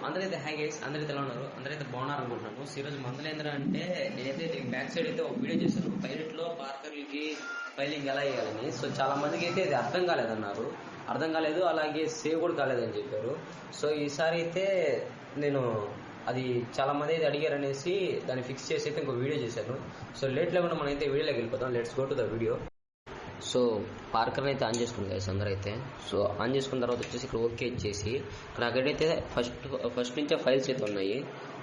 అందరైతే హ్యాగ్ గైస్, అందరైతే ఎలా ఉన్నారు? అందరైతే బాగున్నారు అనుకుంటున్నాను. సో ఈరోజు మందులు ఏంటంటే నేనైతే బ్యాక్ సైడ్ అయితే ఒక వీడియో చేశాను, పైలట్ లో పార్కర్లకి ఫైలింగ్ ఎలా వేయాలని. సో చాలా మందికి అయితే ఇది అర్థం కాలేదన్నారు, అర్థం కాలేదు, అలాగే సేవ్ కూడా కాలేదని చెప్పారు. సో ఈసారి అయితే నేను అది చాలా మంది అయితే అడిగారు అనేసి దాన్ని ఫిక్స్ చేసి అయితే ఇంకో వీడియో చేశాను. సో లేట్ లేకుండా మనం అయితే వీడియోలోకి వెళ్ళిపోతాం. Let's go to the video. So పార్కర్ అయితే ఆన్ చేసుకుంది గైస్ అందరైతే. సో ఆన్ చేసుకున్న తర్వాత వచ్చేసి ఇక్కడ ఓకే ఇచ్చేసి ఇక్కడ నాకైతే ఫస్ట్ నుంచే ఫైల్స్ అయితే ఉన్నాయి.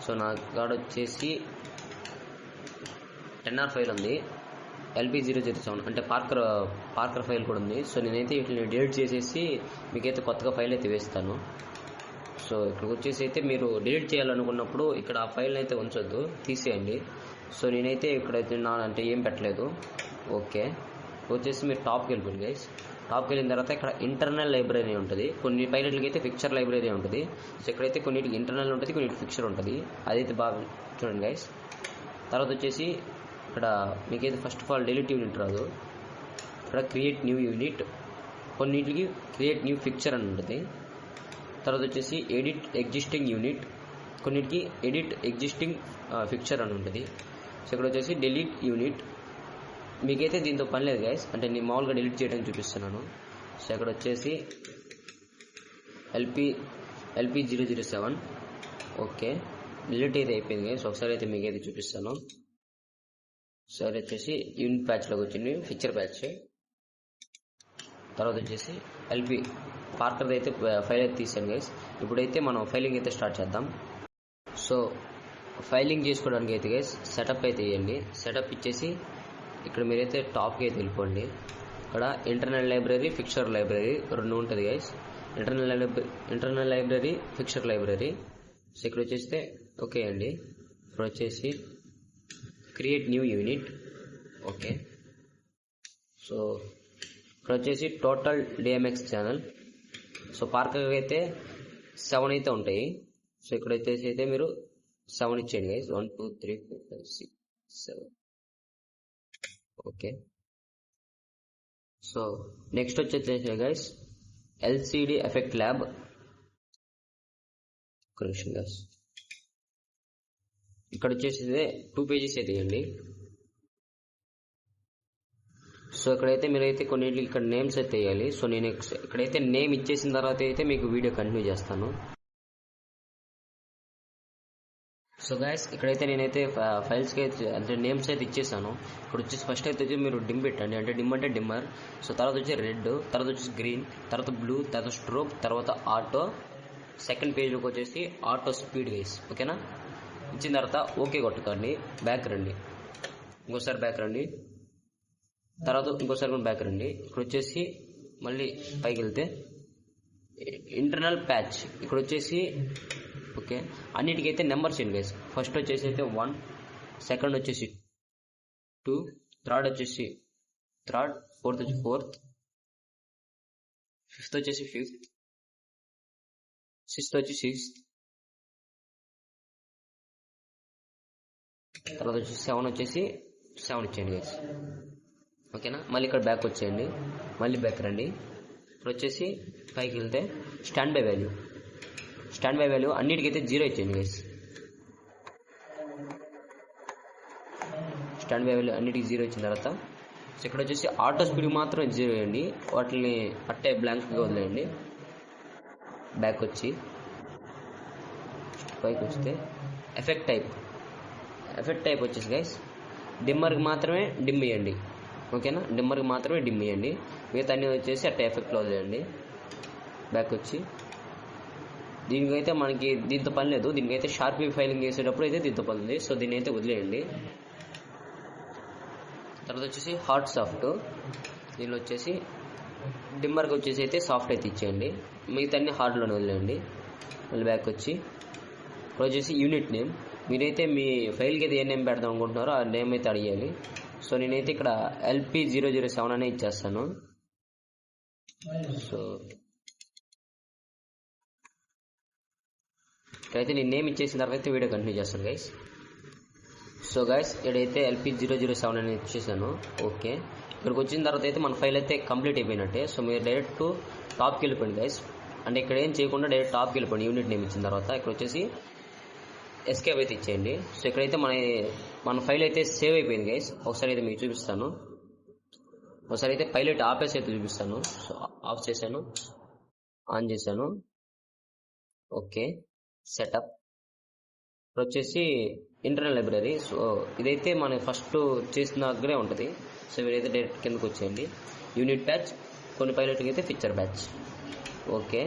సో నా కాడ వచ్చేసి 10R ఫైల్ ఉంది, LP007 అంటే పార్కర్ ఫైల్ కూడా ఉంది. సో నేనైతే వీటిని డిలీట్ చేసేసి మీకైతే కొత్తగా ఫైల్ అయితే వేస్తాను. సో ఇక్కడికి వచ్చేసి అయితే మీరు డిలీట్ చేయాలనుకున్నప్పుడు ఇక్కడ ఆ ఫైల్ అయితే ఉంచొద్దు, తీసేయండి. సో నేనైతే ఇక్కడైతే అంటే ఏం పెట్టలేదు. ఓకే వచ్చేసి మీరు టాప్కి వెళ్ళిపోయింది గైస్. టాప్కి వెళ్ళిన తర్వాత ఇక్కడ ఇంటర్నల్ లైబ్రరీ ఉంటుంది. కొన్ని పైలట్లకి అయితే ఫిక్చర్ లైబ్రరీ ఉంటుంది. సో ఇక్కడైతే కొన్నిటికి ఇంటర్నల్ ఉంటుంది, కొన్నిటికి ఫిక్చర్ ఉంటుంది. అదైతే బాగా చూడండి గైస్. తర్వాత వచ్చేసి ఇక్కడ మీకైతే first of all delete unit రాదు, ఇక్కడ క్రియేట్ న్యూ యూనిట్, కొన్నిటికి క్రియేట్ న్యూ ఫిక్చర్ అని ఉంటుంది. తర్వాత వచ్చేసి ఎడిట్ ఎగ్జిస్టింగ్ యూనిట్, కొన్నిటికి ఎడిట్ ఎగ్జిస్టింగ్ ఫిక్చర్ అని ఉంటుంది. సో ఇక్కడ వచ్చేసి డిలీట్ యూనిట్. మీకైతే దీంతో పని లేదు గైస్, అంటే నేను మామూలుగా డిలీట్ చేయడానికి చూపిస్తున్నాను. సో ఇక్కడ వచ్చేసి LP007 ఓకే డిలీట్ అయితే అయిపోయింది గైస్. ఒకసారి అయితే మీకైతే చూపిస్తాను. సరే వచ్చేసి యూనిట్ ప్యాచ్లోకి వచ్చింది, ఫిక్చర్ ప్యాచ్. తర్వాత వచ్చేసి LP పార్కర్ అయితే ఫైల్ అయితే తీసాను గైస్. ఇప్పుడైతే మనం ఫైలింగ్ అయితే స్టార్ట్ చేద్దాం. సో ఫైలింగ్ చేసుకోవడానికి అయితే గైస్ సెటప్ అయితే ఇవ్వండి. సెటప్ ఇచ్చేసి ఇక్కడ మీరైతే టాప్కి అయితే వెళ్ళిపోండి. ఇక్కడ ఇంటర్నల్ లైబ్రరీ, ఫిక్చర్ లైబ్రరీ రెండు ఉంటుంది guys. Internal library, fixture library. So ఇక్కడ వచ్చేస్తే ఓకే అండి. ఇప్పుడు వచ్చేసి create new unit okay. So ఇక్కడ వచ్చేసి టోటల్ DMX ఛానల్. సో పార్కర్ అయితే 7 అయితే ఉంటాయి. సో ఇక్కడ వచ్చేసి అయితే మీరు 7 ఇచ్చేయండి గైస్. 1 2 3 4 5 6 7 ఓకే. సో నెక్స్ట్ వచ్చేసి guys LCD effect lab. Guys ఇక్కడ వచ్చేసి 2 పేజెస్ అయితే ఇవ్వండి. సో ఇక్కడైతే మీరైతే కొన్నిటికి ఇక్కడ నేమ్స్ అయితే వేయాలి. సో నేను ఇక్కడైతే నేమ్ ఇచ్చేసిన తర్వాత అయితే మీకు వీడియో కంటిన్యూ చేస్తాను. సో గైస్ ఇక్కడైతే నేనైతే ఫైల్స్కి అయితే అంటే నేమ్స్ అయితే ఇచ్చేసాను. ఇక్కడ వచ్చేసి ఫస్ట్ అయితే మీరు డిమ్ పెట్టండి, అంటే డిమ్ అంటే డిమ్మర్. సో తర్వాత వచ్చి రెడ్, తర్వాత వచ్చేసి గ్రీన్, తర్వాత బ్లూ, తర్వాత స్ట్రోక్, తర్వాత ఆటో. సెకండ్ పేజ్లోకి వచ్చేసి ఆటో స్పీడ్ గైస్. ఓకేనా? ఇచ్చిన తర్వాత ఓకే కొట్టుకోండి. బ్యాక్ రండి, ఇంకోసారి బ్యాక్ రండి, తర్వాత ఇంకోసారి కూడా బ్యాక్ రండి. ఇక్కడ వచ్చేసి మళ్ళీ పైకి వెళ్తే ఇంటర్నల్ ప్యాచ్. ఇక్కడ వచ్చేసి ఓకే అన్నిటికైతే నెంబర్స్ ఏంటి గైస్. ఫస్ట్ వచ్చేసి అయితే 1, సెకండ్ వచ్చేసి 2, థర్డ్ వచ్చేసి థర్డ్, ఫోర్త్ వచ్చి 4th, ఫిఫ్త్ వచ్చేసి 5th, సిక్స్త్ వచ్చి 6th, తర్వాత వచ్చి 7 వచ్చేసి 7 ఇచ్చేయండి గైస్. ఓకేనా? మళ్ళీ ఇక్కడ బ్యాక్ వచ్చేయండి, మళ్ళీ బ్యాక్ రండి. ఇప్పుడు వచ్చేసి పైకి వెళ్తే స్టాండ్ బై వాల్యూ అన్నిటికైతే 0 ఇచ్చేయండి గైస్. స్టాండ్ బై వాల్యూ అన్నిటికి 0 ఇచ్చిన తర్వాత సో ఇక్కడ వచ్చేసి ఆటో స్పీడ్ మాత్రం 0 వేయండి, వాటిని అట్టే బ్లాంక్గా వదిలేయండి. బ్యాక్ వచ్చి పైకి వస్తే ఎఫెక్ట్ టైప్ వచ్చేసి గైస్ డిమ్మర్కి మాత్రమే డిమ్ ఇవ్వండి. ఓకేనా? డిమ్మర్కి మాత్రమే డిమ్ ఇవ్వండి, మిగతా అన్ని వచ్చేసి అట్టే ఎఫెక్ట్లో వదిలేయండి. బ్యాక్ వచ్చి దీనికైతే మనకి దీంతో పని లేదు, దీనికైతే షార్పీ ఫైలింగ్ చేసేటప్పుడు అయితే దీంతో పని ఉంది. సో దీన్ని అయితే వదిలేయండి. తర్వాత వచ్చేసి హార్డ్ సాఫ్ట్, దీనిలో వచ్చేసి డిమ్మర్కి వచ్చేసి అయితే సాఫ్ట్ అయితే ఇచ్చేయండి, మిగతా అన్ని హార్డ్లోనే వదిలేయండి. మళ్ళీ బ్యాక్ వచ్చి ఇప్పుడు వచ్చేసి యూనిట్ నేమ్, మీరైతే మీ ఫైల్కి అయితే ఏ నేమ్ పెడదాం అనుకుంటున్నారో ఆ నేమ్ అయితే అడిగాలి. సో నేనైతే ఇక్కడ LP007 అనే ఇచ్చేస్తాను. సో ఇక్కడైతే నేను నేమ్ ఇచ్చేసిన తర్వాత వీడియో కంటిన్యూ చేస్తాను గైస్. సో గైస్ ఇక్కడైతే LP007 అని ఇచ్చేసాను. ఓకే ఇక్కడికి వచ్చిన తర్వాత అయితే మన ఫైల్ అయితే కంప్లీట్ అయిపోయినట్టే. సో మీరు డైరెక్ట్ టాప్కి వెళ్ళిపోయింది గైస్. అంటే ఇక్కడ ఏం చేయకుండా డైరెక్ట్ టాప్కి వెళ్ళిపోండి. యూనిట్ నేమ్ ఇచ్చిన తర్వాత ఇక్కడ వచ్చేసి ఎస్కేప్ అయితే ఇచ్చేయండి. సో ఇక్కడైతే మన ఫైల్ అయితే సేవ్ అయిపోయింది గైస్. ఒకసారి అయితే మీకు చూపిస్తాను. ఒకసారి అయితే పైలట్ ఆపేసి అయితే చూపిస్తాను. సో ఆఫ్ చేశాను, ఆన్ చేశాను. Okay, setup. ఇప్పుడు వచ్చేసి ఇంటర్నల్ లైబ్రరీ. సో ఇదైతే మనం ఫస్ట్ చేసిన దగ్గరే ఉంటుంది. సో మీరైతే డైరెక్ట్ కిందకు వచ్చేయండి. యూనిట్ బ్యాచ్, కొన్ని పైలట్కి అయితే ఫీచర్ బ్యాచ్. ఓకే,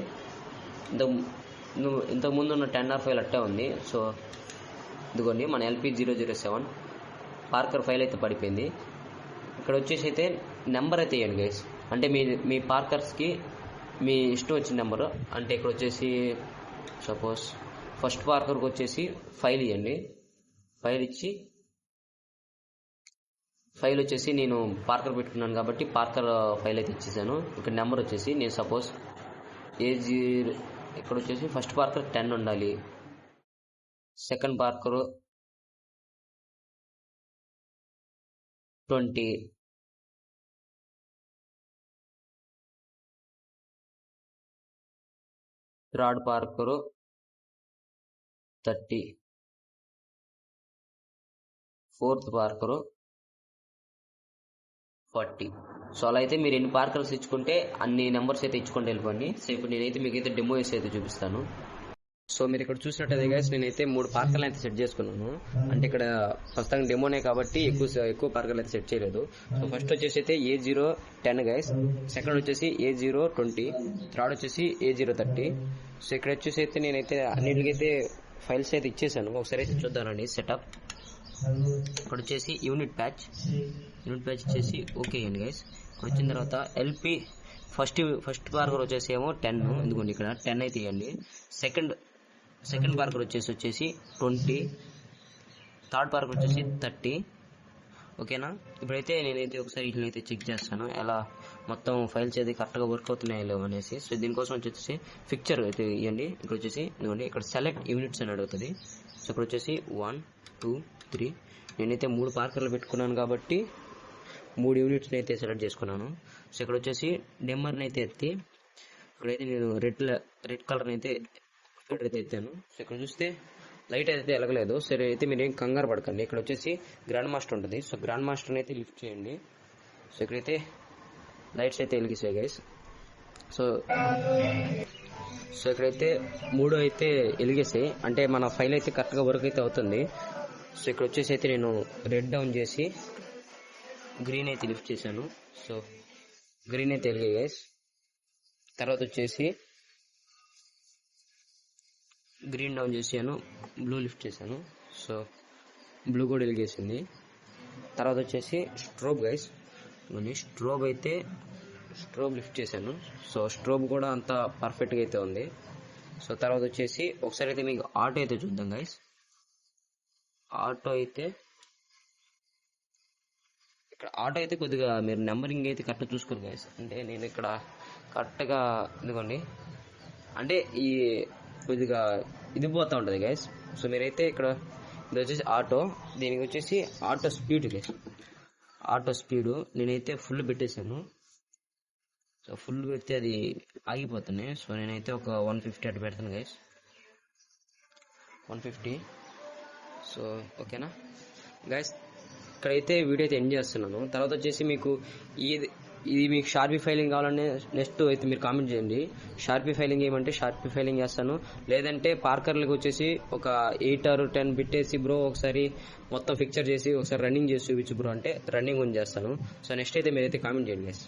ఇంతకుముందు ఉన్న 10R ఫైల్ అట్టే ఉంది. సో ఇదిగోండి మన LP007 పార్కర్ ఫైల్ అయితే పడిపోయింది. ఇక్కడ వచ్చేసి అయితే నెంబర్ అయితే ఇవ్వండి గైస్. అంటే మీ పార్కర్స్కి మీ ఇష్టం వచ్చిన నెంబరు. అంటే ఇక్కడ వచ్చేసి సపోజ్ ఫస్ట్ పార్కర్కి వచ్చేసి ఫైల్ ఇవ్వండి. ఫైల్ ఇచ్చి ఫైల్ వచ్చేసి నేను పార్కర్ పెట్టుకున్నాను కాబట్టి పార్కర్ ఫైల్ అయితే ఇచ్చేసాను. ఇక్కడ నెంబర్ వచ్చేసి నేను సపోజ్ A0, ఇక్కడ వచ్చేసి ఫస్ట్ పార్కర్ 10 ఉండాలి, సెకండ్ పార్కరు 20, థర్డ్ పార్కరు 30, ఫోర్త్ పార్కరు 40. సో అలా అయితే మీరు ఎన్ని పార్కర్స్ ఇచ్చుకుంటే అన్ని నెంబర్స్ అయితే ఇచ్చుకుంటూ వెళ్ళిపోండి. సో ఇప్పుడు నేనైతే మీకైతే డెమో వేసి అయితే చూపిస్తాను. సో మీరు ఇక్కడ చూసినట్టయితే గైస్ నేనైతే 3 పార్కర్లు అయితే సెట్ చేసుకున్నాను. అంటే ఇక్కడ ప్రస్తుతం డెమోనే కాబట్టి ఎక్కువ పార్కర్లు అయితే సెట్ చేయలేదు. సో ఫస్ట్ వచ్చేసి అయితే A010 గైస్, సెకండ్ వచ్చేసి A020, థర్డ్ వచ్చేసి A030. సో ఇక్కడ వచ్చేసి అయితే నేనైతే అన్నిటికైతే ఫైల్స్ అయితే ఇచ్చేసాను. ఒకసారి అయితే చూద్దానండి సెటప్. ఇక్కడ వచ్చేసి యూనిట్ బ్యాచ్ వచ్చేసి ఓకే అండి గైస్. ఇక్కడ వచ్చిన తర్వాత LP ఫస్ట్ పార్కర్ వచ్చేసి ఏమో 10, ఎందుకండి ఇక్కడ 10 అయితే ఇవ్వండి. సెకండ్ పార్కర్ వచ్చేసి 20, థర్డ్ పార్కర్ వచ్చేసి 30. ఓకేనా? ఇప్పుడైతే నేనైతే ఒకసారి వీటిని అయితే చెక్ చేస్తాను ఎలా మొత్తం ఫైల్స్ అయితే కరెక్ట్గా వర్క్ అవుతున్నాయో లేవు అనేసి. సో దీనికోసం వచ్చేసి పిక్చర్ అయితే ఇవ్వండి. ఇక్కడ వచ్చేసి ఇదిగోండి ఇక్కడ సెలెక్ట్ యూనిట్స్ అని అడుగుతుంది. సో ఇక్కడ వచ్చేసి 1, 2, 3. నేనైతే 3 పార్కర్లు పెట్టుకున్నాను కాబట్టి 3 యూనిట్స్ని అయితే సెలెక్ట్ చేసుకున్నాను. సో ఇక్కడ వచ్చేసి నెంబర్ని అయితే ఎత్తి ఇక్కడైతే నేను రెడ్ కలర్ని అయితే ఎత్తాను. సో ఇక్కడ చూస్తే లైట్ అయితే ఎలగలేదు. సరే అయితే మీరేం కంగారు పడకండి. ఇక్కడ వచ్చేసి గ్రాండ్ మాస్టర్ ఉంటుంది. సో గ్రాండ్ మాస్టర్ని అయితే లిఫ్ట్ చేయండి. సో ఇక్కడైతే లైట్స్ అయితే వెలిగిస్తాయి గైస్. సో ఇక్కడైతే 3 అయితే వెలిగేసాయి. అంటే మన ఫైల్ అయితే కరెక్ట్గా వర్క్ అయితే అవుతుంది. సో ఇక్కడ వచ్చేసి అయితే నేను రెడ్ డౌన్ చేసి గ్రీన్ అయితే లిఫ్ట్ చేశాను. సో గ్రీన్ అయితే వెలిగాయి గైస్. తర్వాత వచ్చేసి గ్రీన్ డౌన్ చేశాను, బ్లూ లిఫ్ట్ చేశాను. సో బ్లూ కూడా వెలిగేసింది. తర్వాత వచ్చేసి స్ట్రోబ్ గైస్, స్ట్రోబ్ లిఫ్ట్ చేశాను. సో స్ట్రోబ్ కూడా అంతా పర్ఫెక్ట్గా అయితే ఉంది. సో తర్వాత వచ్చేసి ఒకసారి అయితే మీకు ఆటో అయితే చూద్దాం గైస్. ఆటో అయితే కొద్దిగా మీరు నెంబరింగ్ అయితే కరెక్ట్గా చూసుకోరు గైస్. అంటే నేను ఇక్కడ కరెక్ట్గా ఇదిగోండి, అంటే ఈ కొద్దిగా ఇది పోతూ ఉంటుంది గైస్. సో మీరైతే ఇక్కడ ఇది వచ్చేసి ఆటో, దీనికి వచ్చేసి auto speed guys. Auto speed నేనైతే ఫుల్ పెట్టేశాను. సో ఫుల్ పెడితే అది ఆగిపోతున్నాయి. సో నేనైతే ఒక 150 అటు పెడతాను గైస్, 150. సో ఓకేనా గైస్, ఇక్కడైతే వీడియో అయితే ఎండ్ చేస్తున్నాను. తర్వాత వచ్చేసి మీకు ఇది మీకు షార్పీ ఫైలింగ్ కావాలంటే నెక్స్ట్ అయితే మీరు కామెంట్ చేయండి. షార్పీ ఫైలింగ్ ఏమంటే షార్పీ ఫైలింగ్ చేస్తాను, లేదంటే పార్కర్లకు వచ్చేసి ఒక 8 or 10 పెట్టేసి బ్రో ఒకసారి మొత్తం పిక్చర్ చేసి ఒకసారి రన్నింగ్ చేసి చూపించు బ్రో అంటే రన్నింగ్ చేస్తాను. సో నెక్స్ట్ అయితే మీరైతే కామెంట్ చేయండి గైస్.